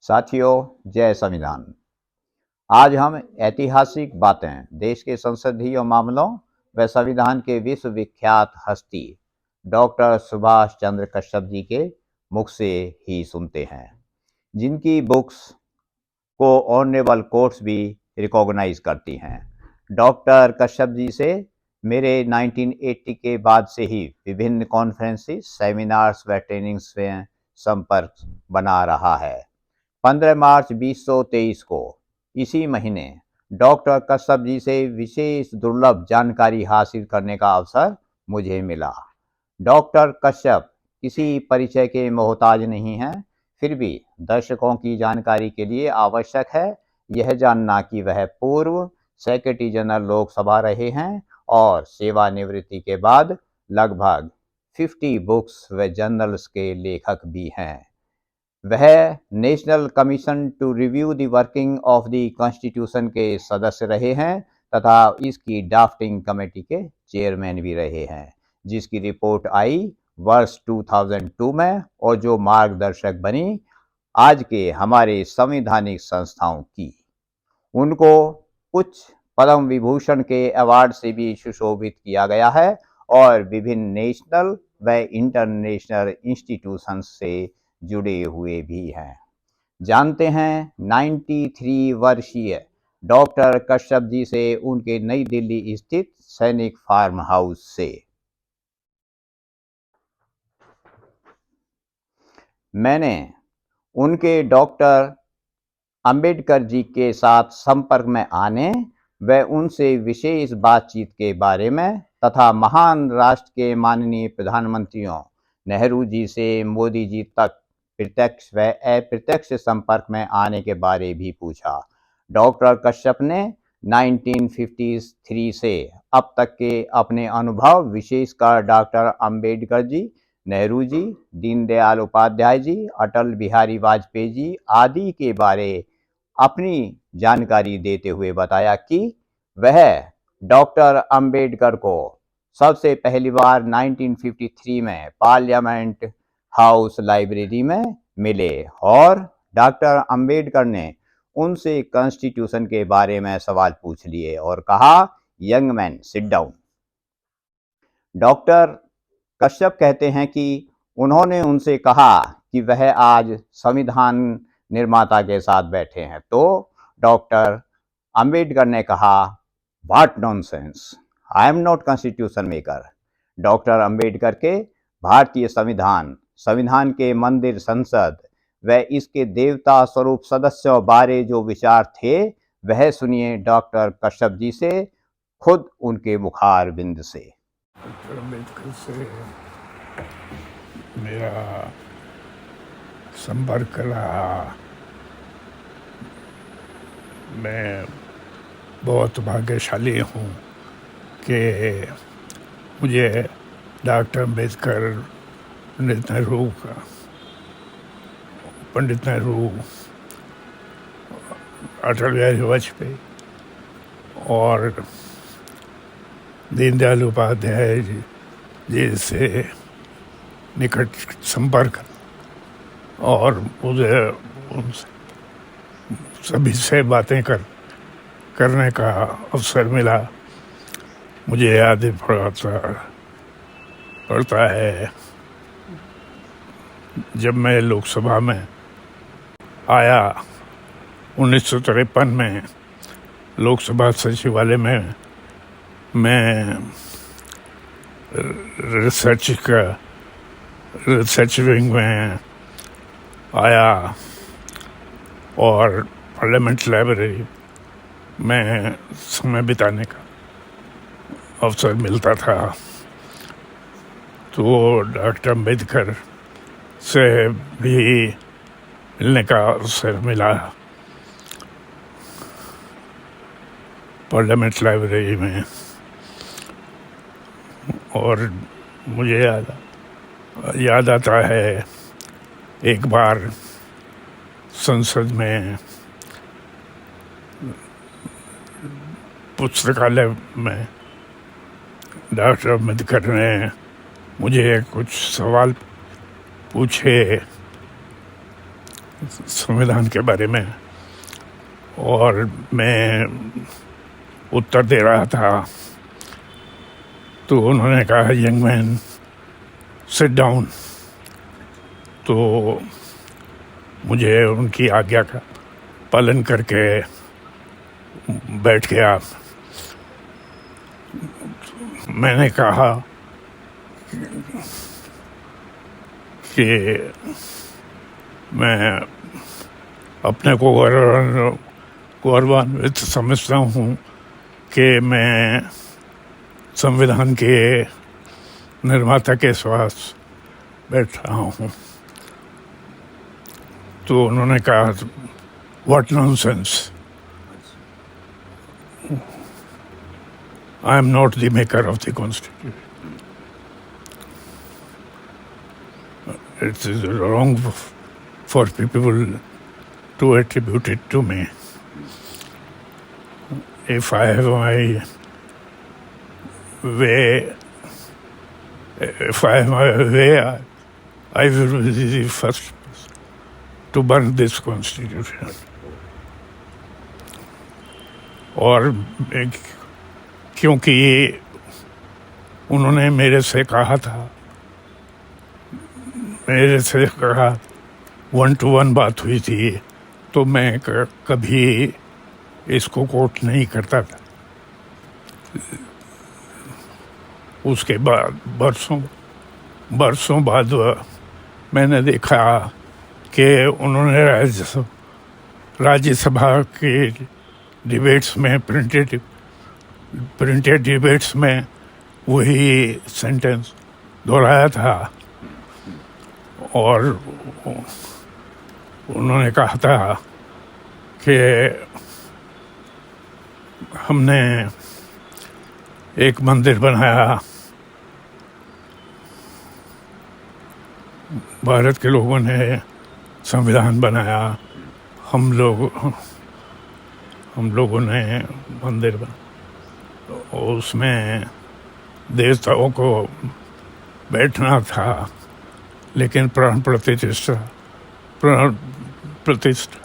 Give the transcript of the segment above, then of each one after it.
साथियों, जय संविधान। आज हम ऐतिहासिक बातें देश के संसदीय मामलों व संविधान के विश्वविख्यात हस्ती डॉक्टर सुभाष चंद्र कश्यप जी के मुख से ही सुनते हैं, जिनकी बुक्स को ऑनरेबल कोर्ट्स भी रिकॉग्नाइज करती हैं। डॉक्टर कश्यप जी से मेरे 1980 के बाद से ही विभिन्न कॉन्फ्रेंसेस, सेमिनार्स व ट्रेनिंग्स में संपर्क बना रहा है। 15 मार्च 2023 को इसी महीने डॉक्टर कश्यप जी से विशेष दुर्लभ जानकारी हासिल करने का अवसर मुझे मिला। डॉक्टर कश्यप किसी परिचय के मोहताज नहीं हैं, फिर भी दर्शकों की जानकारी के लिए आवश्यक है यह जानना कि वह पूर्व सेक्रेटरी जनरल लोकसभा रहे हैं और सेवानिवृत्ति के बाद लगभग 50 बुक्स व जर्नल्स के लेखक भी हैं। वह national commission to review the working of the constitution के सदस्य रहे हैं तथा इसकी ड्राफ्टिंग कमेटी के चेयरमैन भी रहे हैं, जिसकी रिपोर्ट आई वर्ष 2002 में और जो मार्गदर्शक बनी आज के हमारे संवैधानिक संस्थाओं की। उनको कुछ पद्म विभूषण के अवार्ड से भी सुशोभित किया गया है और विभिन्न नेशनल व इंटरनेशनल इंस्टीट्यूशंस से जुड़े हुए भी हैं। जानते हैं 93 वर्षीय डॉक्टर कश्यप जी से उनके नई दिल्ली स्थित सैनिक फार्म हाउस से। मैंने उनके डॉक्टर अंबेडकर जी के साथ संपर्क में आने व उनसे विशेष बातचीत के बारे में तथा महान राष्ट्र के माननीय प्रधानमंत्रियों नेहरू जी से मोदी जी तक प्रत्यक्ष व अप्रत्यक्ष संपर्क में आने के बारे भी पूछा। डॉक्टर कश्यप ने 1953 से अब तक के अपने अनुभव, विशेषकर डॉक्टर अंबेडकर जी, नेहरू जी, दीनदयाल उपाध्याय जी, अटल बिहारी वाजपेयी जी आदि के बारे अपनी जानकारी देते हुए बताया कि वह डॉक्टर अंबेडकर को सबसे पहली बार 1953 में पार्लियामेंट हाउस लाइब्रेरी में मिले और डॉक्टर अंबेडकर ने उनसे कॉन्स्टिट्यूशन के बारे में सवाल पूछ लिए और कहा, young man sit down. Doctor Kashyap कहते हैं कि उन्होंने उनसे कहा कि वह आज संविधान निर्माता के साथ बैठे हैं, तो डॉक्टर अंबेडकर ने कहा, what nonsense, I am not constitution maker. Doctor Ambedkar के भारतीय संविधान के मंदिर, संसद व इसके देवता स्वरूप सदस्यों बारे जो विचार थे वह सुनिए डॉक्टर कश्यप जी से खुद उनके मुखार बिंद से। डॉक्टर अम्बेडकर से मेरा संपर्क रहा। मैं बहुत भाग्यशाली हूँ कि मुझे डॉक्टर अम्बेडकर, पंडित नेहरू, अटल बिहारी वाजपेयी और दीनदयाल उपाध्याय जी से निकट संपर्क और मुझे उनसे सभी से बातें करने का अवसर मिला। मुझे याद पड़ता है जब मैं लोकसभा में आया 1953 में, लोकसभा सचिवालय में मैं रिसर्च विंग में आया और पार्लियामेंट लाइब्रेरी में समय बिताने का अवसर मिलता था। तो डॉक्टर अम्बेडकर से भी मिलने का अवसर मिला पार्लियामेंट लाइब्रेरी में। और मुझे याद आता है एक बार संसद में पुस्तकालय में डॉक्टर अम्बेडकर ने मुझे कुछ सवाल पूछे संविधान के बारे में, और मैं उत्तर दे रहा था तो उन्होंने कहा, यंग मैन सिट डाउन। तो मुझे उनकी आज्ञा का पालन करके बैठ गया। मैंने कहा कि मैं अपने को गौरवान्वित समझता हूँ कि मैं संविधान के निर्माता के पास बैठ रहा हूँ। तो उन्होंने कहा, what nonsense, I am not the maker of the constitution. It is wrong for people to attribute it to me. If I have my way, I will be the first to burn this constitution. और क्योंकि उन्होंने मेरे से कहा 1-to-1 बात हुई थी, तो मैं कभी इसको कोट नहीं करता था। उसके बाद बरसों बाद मैंने देखा कि उन्होंने राज्यसभा के डिबेट्स में, प्रिंटेड डिबेट्स में वही सेंटेंस दोहराया था, और उन्होंने कहा था कि हमने एक मंदिर बनाया, भारत के लोगों ने संविधान बनाया, हम लोगों ने मंदिर बनाया, उसमें देवताओं को बैठना था, लेकिन प्राण प्रतिष्ठा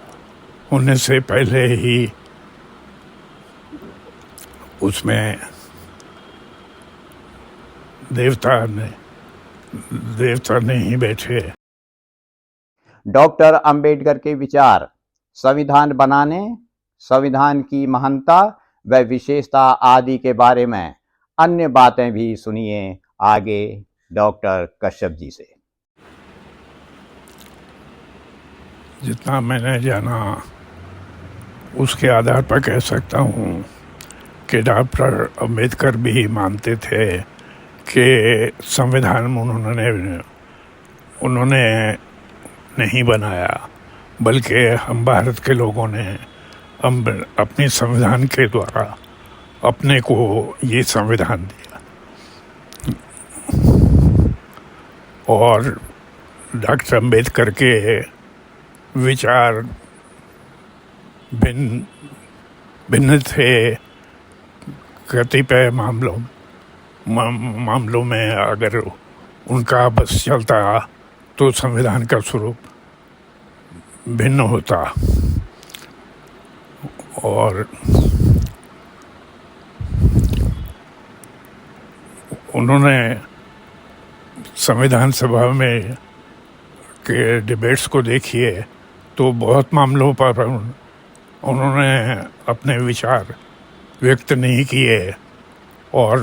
होने से पहले ही उसमें देवता नहीं बैठे। डॉक्टर अंबेडकर के विचार संविधान बनाने, संविधान की महानता व विशेषता आदि के बारे में अन्य बातें भी सुनिए आगे डॉक्टर कश्यप जी से। जितना मैंने जाना उसके आधार पर कह सकता हूँ कि डॉक्टर अंबेडकर भी मानते थे कि संविधान उन्होंने नहीं बनाया, बल्कि हम भारत के लोगों ने अपने संविधान के द्वारा अपने को ये संविधान दिया। और डॉक्टर अंबेडकर के विचार भिन्न थे। कतिपय मामलों में अगर उनका बस चलता तो संविधान का स्वरूप भिन्न होता। और उन्होंने संविधान सभा में के डिबेट्स को देखिए तो बहुत मामलों पर उन्होंने अपने विचार व्यक्त नहीं किए, और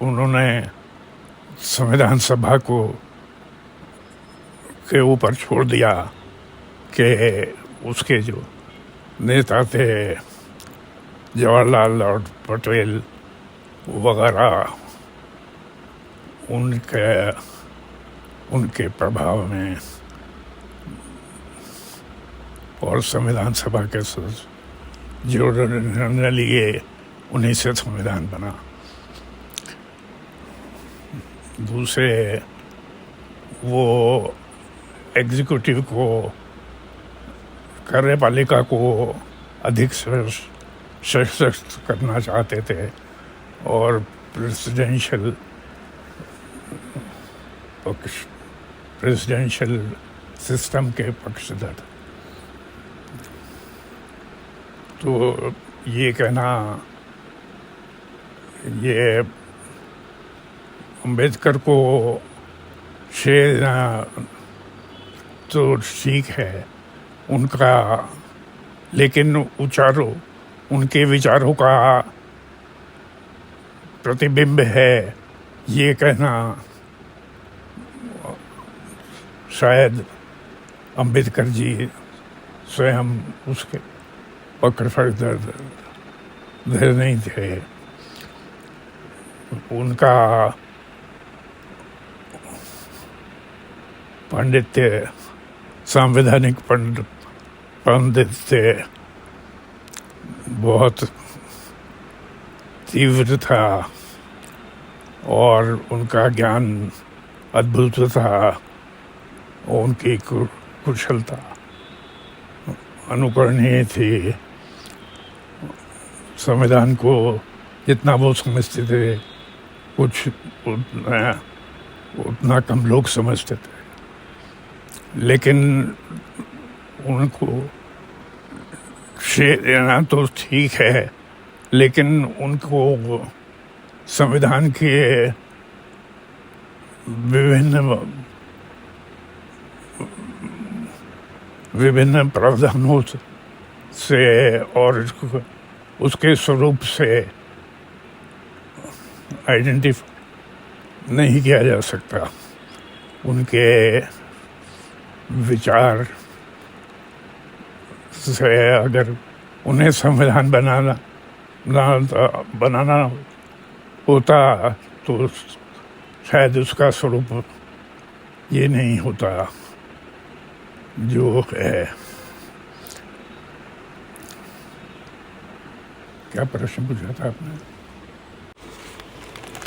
उन्होंने संविधान सभा के ऊपर छोड़ दिया कि उसके जो नेता थे जवाहरलाल नेहरू पटेल वगैरह, उनके प्रभाव में और संविधान सभा के जो निर्णय लिए उन्हीं से संविधान बना। दूसरे वो एग्जीक्यूटिव को, कार्यपालिका को अधिक सशक्त करना चाहते थे और प्रेसिडेंशियल सिस्टम के पक्षधर। तो ये कहना, ये अम्बेडकर को शेर तो ठीक है उनका, लेकिन उनके विचारों का प्रतिबिंब है, ये कहना शायद अम्बेडकर जी स्वयं उसके पकड़ धर नहीं थे। उनका पांडित्य, संवैधानिक पांडित्य बहुत तीव्र था और उनका ज्ञान अद्भुत था, और उनकी कुशलता अनुकरणीय थी। संविधान को जितना वो समझते थे कुछ उतना कम लोग समझते थे, लेकिन उनको शेर देना तो ठीक है, लेकिन उनको संविधान के विभिन्न प्रावधानों से और उसके स्वरूप से आइडेंटिफाई नहीं किया जा सकता। उनके विचार से अगर उन्हें संविधान बनाना होता तो शायद उसका स्वरूप ये नहीं होता जो है। क्या प्रश्न पूछा था आपने?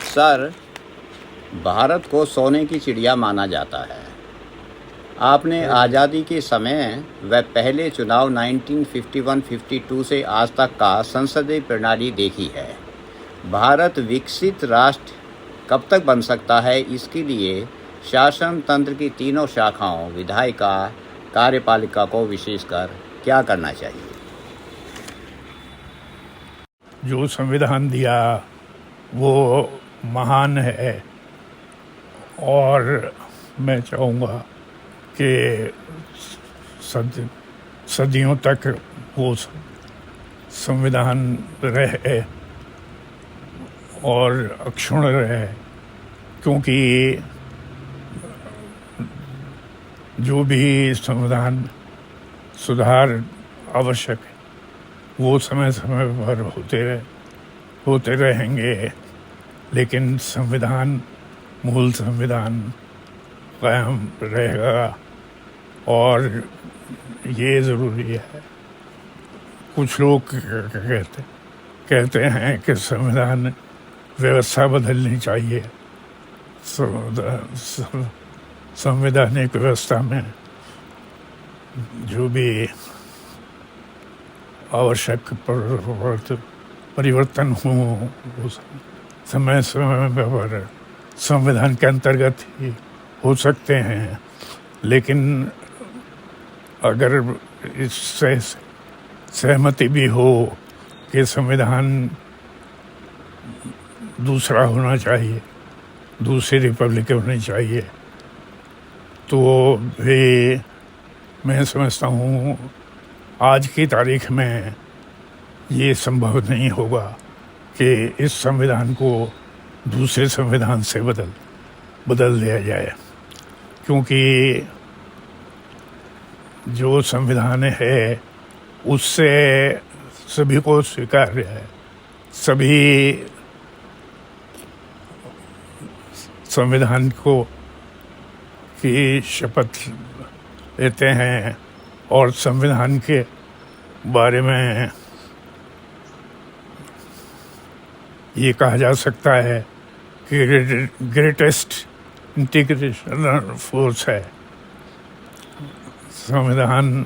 सर, भारत को सोने की चिड़िया माना जाता है। आपने आज़ादी के समय व पहले चुनाव 1951-52 से आज तक का संसदीय प्रणाली देखी है। भारत विकसित राष्ट्र कब तक बन सकता है, इसके लिए शासन तंत्र की तीनों शाखाओं विधायिका, कार्यपालिका को विशेषकर क्या करना चाहिए? जो संविधान दिया वो महान है, और मैं चाहूँगा कि सदियों तक वो संविधान रहे और अक्षुण्ण रहे, क्योंकि जो भी संविधान सुधार आवश्यक है वो समय समय पर होते रहेंगे, लेकिन मूल संविधान कायम रहेगा। और ये ज़रूरी है। कुछ लोग कहते हैं कि संविधान व्यवस्था बदलनी चाहिए। संवैधानिक व्यवस्था में जो भी आवश्यक परिवर्तन हो समय पर संविधान के अंतर्गत ही हो सकते हैं, लेकिन अगर इससे सहमति भी हो कि संविधान दूसरा होना चाहिए, दूसरी रिपब्लिक होनी चाहिए, तो भी मैं समझता हूँ आज की तारीख में ये संभव नहीं होगा कि इस संविधान को दूसरे संविधान से बदल दिया जाए, क्योंकि जो संविधान है उससे सभी को स्वीकार्य है। सभी संविधान की शपथ लेते हैं और संविधान के बारे में ये कहा जा सकता है कि ग्रेटेस्ट इंटीग्रेशन फोर्स है। संविधान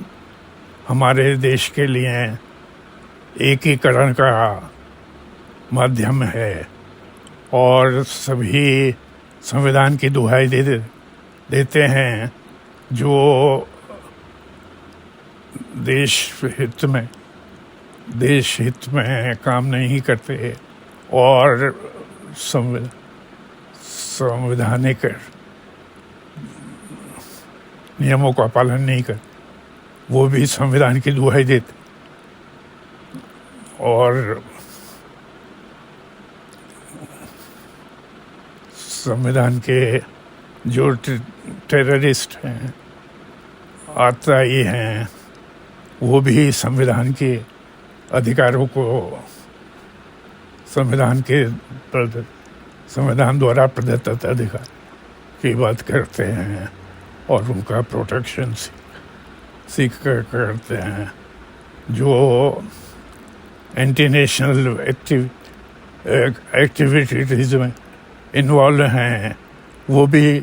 हमारे देश के लिए एकीकरण का माध्यम है और सभी संविधान की दुहाई देते हैं जो देश हित में देश हित में काम नहीं करते और संवैधानिक नियमों का पालन नहीं कर, वो भी संविधान की दुहाई देते और संविधान के जो टेररिस्ट हैं, आतताई हैं, वो भी संविधान के अधिकारों को संविधान द्वारा प्रदत्त अधिकार की बात करते हैं और उनका प्रोटेक्शन सीख करते हैं। जो एंटी नेशनल एक्टिविटीज़ में इन्वॉल्व हैं वो भी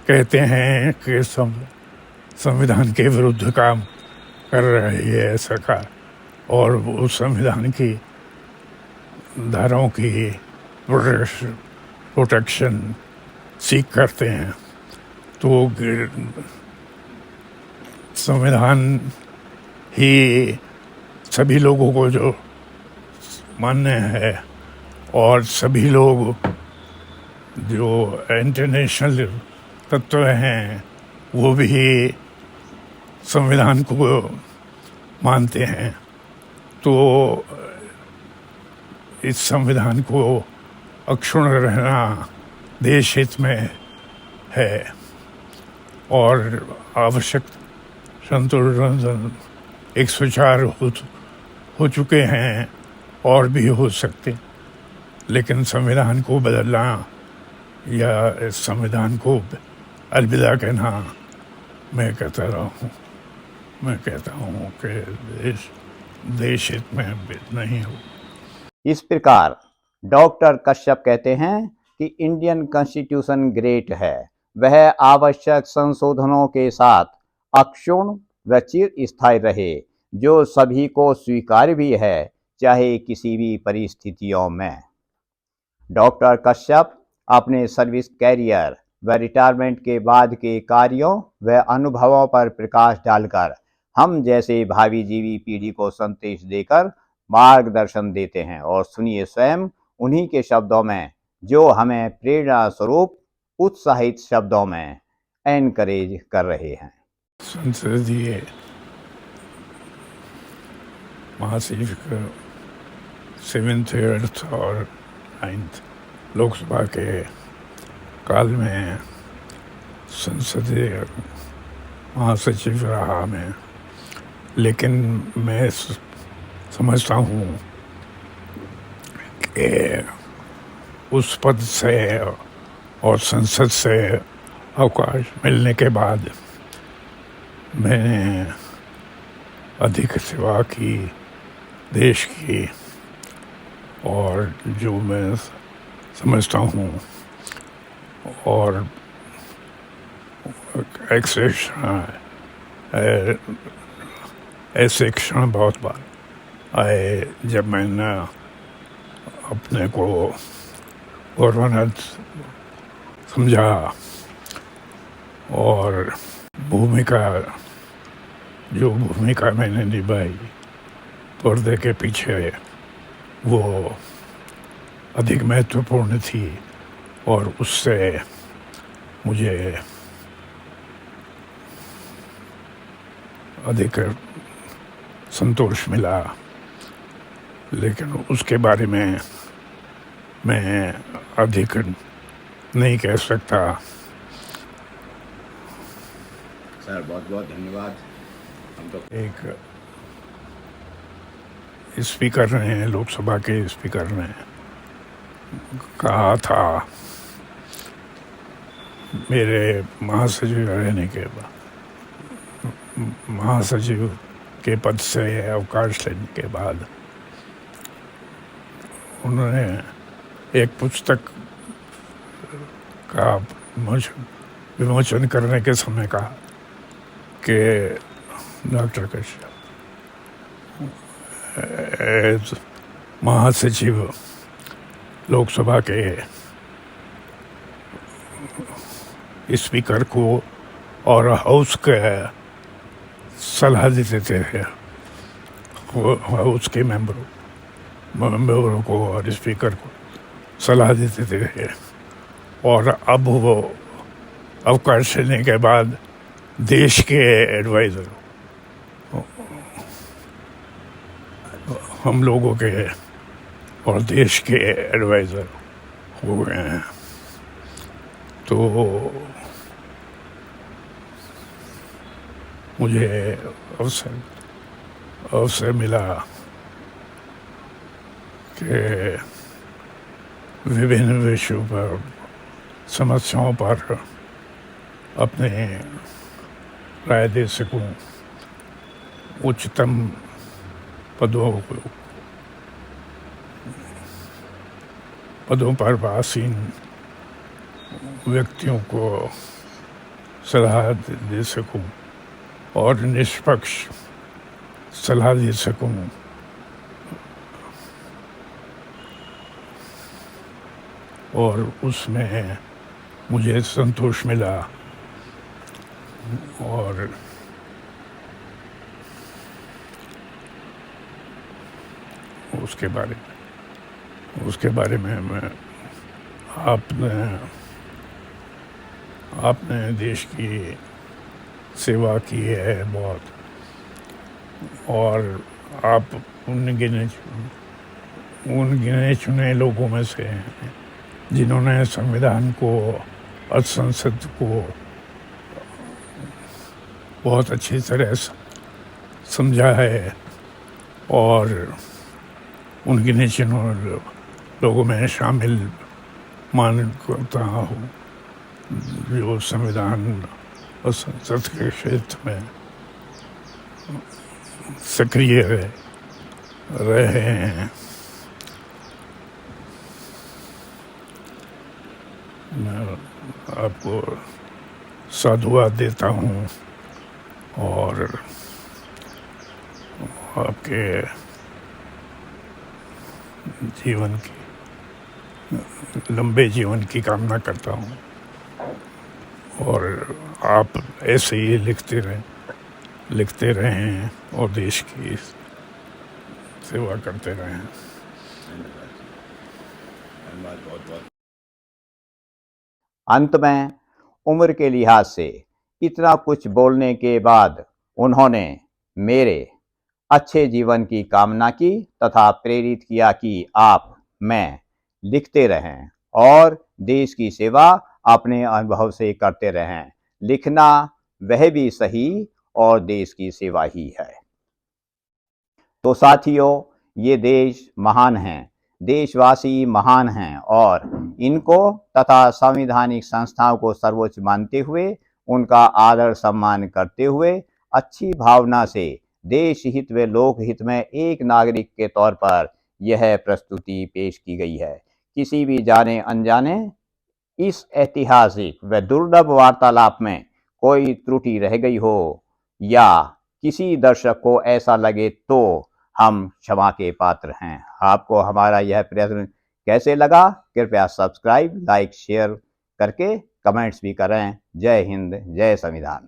कहते हैं कि संविधान के विरुद्ध काम कर रही है सरकार और वो संविधान की धाराओं की प्रोटेक्शन सीख करते हैं। तो संविधान ही सभी लोगों को जो मान्य है और सभी लोग जो इंटरनेशनल तत्व हैं वो भी संविधान को मानते हैं। तो इस संविधान को अक्षुण्ण रहना देश हित में है और आवश्यक संतुलन एक सुचार हो चुके हैं और भी हो सकते, लेकिन संविधान को बदलना या इस संविधान को अलविदा कहना मैं कहता हूँ कि देश हित में नहीं हो। इस प्रकार डॉक्टर कश्यप कहते हैं कि इंडियन कॉन्स्टिट्यूशन ग्रेट है, वह आवश्यक संशोधनों के साथ अक्षुण्ण व चिरस्थायी रहे, जो सभी को स्वीकार्य भी है चाहे किसी भी परिस्थितियों में। डॉक्टर कश्यप अपने सर्विस कैरियर व रिटायरमेंट के बाद के कार्यों व अनुभवों पर प्रकाश डालकर हम जैसे भावी जीवी पीढ़ी को संदेश देकर मार्गदर्शन देते हैं। और सुनिए स्वयं उन्हीं के शब्दों में जो हमें प्रेरणा स्वरूप उत्साहित शब्दों में एनकरेज कर रहे हैं। संसदीय महासचिव का 7th 8th और 9th लोकसभा के काल में संसदीय महासचिव रहा मैं, लेकिन मैं समझता हूँ कि उस पद से और संसद से अवकाश मिलने के बाद मैंने अधिक सेवा की देश की, और जो मैं समझता हूँ और ऐसे क्षण बहुत बार आए जब मैंने अपने को गौरवान्वित समझा और जो भूमिका मैंने निभाई पर्दे के पीछे वो अधिक महत्वपूर्ण थी और उससे मुझे अधिक संतोष मिला, लेकिन उसके बारे में मैं अधिक नहीं कह सकता। सर बहुत बहुत धन्यवाद। हम तो एक स्पीकर ने, लोकसभा के स्पीकर ने कहा था मेरे महासचिव रहने के बाद, महासचिव के पद से अवकाश लेने के बाद, उन्होंने एक पुस्तक का विमोचन करने के समय कहा कि डॉक्टर कश्यप महासचिव लोकसभा के स्पीकर को और हाउस के सलाह देते थे हाउस के मेंबरों को और स्पीकर को सलाह देते थे। और अब वो अवकाश लेने के बाद देश के एडवाइज़र हम लोगों के और देश के एडवाइज़र हो गए हैं। तो मुझे अवसर मिला कि विभिन्न विषयों पर, समस्याओं पर अपने राय दे सकूं। उच्चतम पदों पर आसीन व्यक्तियों को सलाह दे सकूं और निष्पक्ष सलाह दे सकूं। और उसमें मुझे संतोष मिला। और उसके बारे में मैं आपने देश की सेवा की है बहुत, और आप उन गिने चुने लोगों में से हैं जिन्होंने संविधान को और संसद को बहुत अच्छी तरह समझा है। और उन गिने चुने लोगों में शामिल मान करता हूँ जो संविधान और संसद के क्षेत्र में सक्रिय रहे हैं। मैं आपको साधुवाद देता हूँ और आपके लंबे जीवन की कामना करता हूँ। और आप ऐसे ही लिखते रहें और देश की सेवा करते रहें। अंत में उम्र के लिहाज से इतना कुछ बोलने के बाद उन्होंने मेरे अच्छे जीवन की कामना की तथा प्रेरित किया कि आप मैं लिखते रहें और देश की सेवा अपने अनुभव से करते रहें। लिखना वह भी सही और देश की सेवा ही है। तो साथियों, ये देश महान हैं, देशवासी महान हैं और इनको तथा संवैधानिक संस्थाओं को सर्वोच्च मानते हुए उनका आदर सम्मान करते हुए अच्छी भावना से देश हित व लोक हित में एक नागरिक के तौर पर यह प्रस्तुति पेश की गई है। किसी भी जाने अनजाने इस ऐतिहासिक व दुर्लभ वार्तालाप में कोई त्रुटि रह गई हो या किसी दर्शक को ऐसा लगे तो हम क्षमा के पात्र हैं। आपको हमारा यह प्रयत्न कैसे लगा? कृपया सब्सक्राइब, लाइक, शेयर करके कमेंट्स भी करें। जय हिंद, जय संविधान।